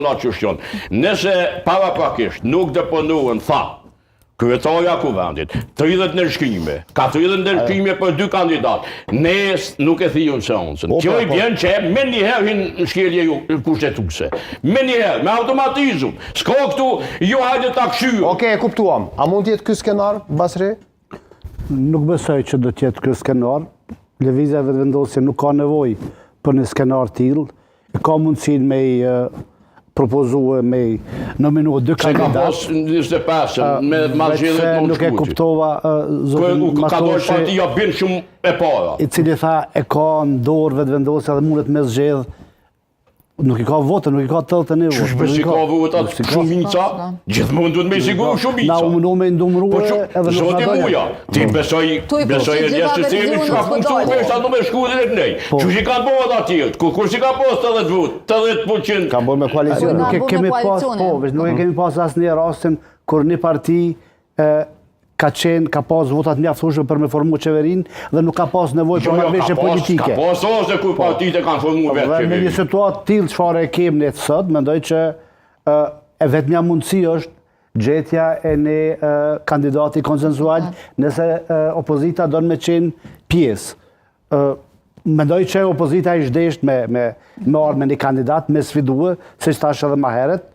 la qështjon. Nëse para prakisht nuk deponohen kryetarja kuvendit, 30 ndërshkrime, 40 ndërshkrime për 2 kandidat, ne nuk e thijun seancën. Kjo i bjen që me njëherë hinë shkelje kushtetuese. Me njëherë, me automatizum. S'ka këtu, jo hajde ta këshyru. Okej, e kuptuam. A mund t'jetë ky skenar, Basri? Nuk besoj që do t'jetë ky skenar. Lëvizja vetëvendosje nuk ka nevojë për një skenar tillë. Ka mundësinë me propozue me nominu 2 kandidat. Se ka pos 25 me mazgjedhjet në nuk e kuptova zotin Ka dojë partia bin shumë e para. I cili tha e ka në dorë vetëvendosja dhe mundet me zgjedh. Nuk i ka votën, nuk i ka 81 votë. Qështë si ka votat shumica? Gjithmonë duhet me i siguru shumica. Na u mundu me ndumrue edhe nuk Zoti na muja, ti besoj e një sistemi që ka funksionuar me shtatë me shkullin e të nej. Që që kanë bëhet atjilë? Kur që ka pas 80 vot, 80%? Ka bërë me koalicion. Nuk e kemi pas, nuk e kemi pas asë një rastin kur një parti ka pas votat mjaftësueshme për me formu qeverin dhe nuk ka pas nevojë për marrëveshje politike. Ka pas ose kur partitë kanë formu vetë qeverin. Në një situatë tillë çfarë e kemi ne sot, mendoj që e vetmja mundësi është gjetja e një kandidati konsensual nëse opozita don me qenë pjesë. Mendoj që opozita i zhdesht me ardhë me një kandidat, me sfidue, se që tash edhe ma heret,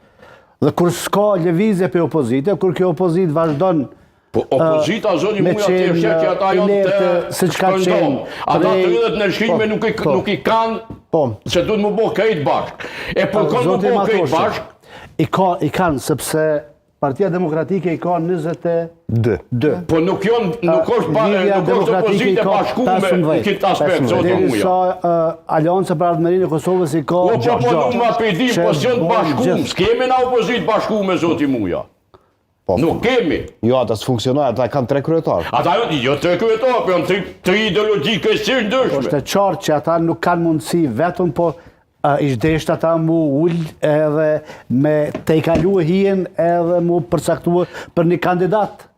dhe kur s'ka lëvizje për opozite, kur kjo opozit vazhdon Po opozita zoni muja të fsheh që ata janë të shpërndonë. Ata 30 ndërshkrime nuk i kanë, se duhet më bëhë krejt bashkë. E për kanë më bëhë krejt bashkë? I kanë, sepse Partia Demokratike i ka 22. Po nuk është opozite bashkume në këtë aspekt, zoti muja. Derisa Alianca për Ardhmërinë e Kosovës i ka 6. Po nuk ma pedi, po s'jënë bashkume, s'kemi na opozit bashkume, zoti muja. Nuk kemi. Jo, ata s'funksionojnë, ata kanë 3 kryetarë. Ata jo 3 kryetarë, po janë 3 ideologjike sirë ndryshme. Është e qartë që ata nuk kanë mundësi vetëm, po i zhdesht ata mu ullë edhe me te i kalu e hien edhe mu përcaktuë për një kandidat.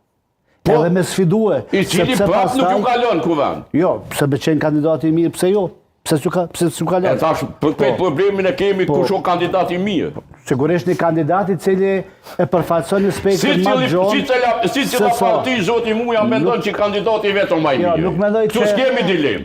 Edhe me sfidue. I cili prap nuk ju kalon kuvend. Jo, pse me qenë kandidati i mirë, pse jo? Pse s'u kalon? E thash, për këtë problemin e kemi kush o kandidati i mirë. Sigurisht një kandidat i cili e përfaqëson një spektër më gjonë. Si cila parti, zoti muja, mendon që kandidati vetëm më i mirë. Tu s'kemi dilemë.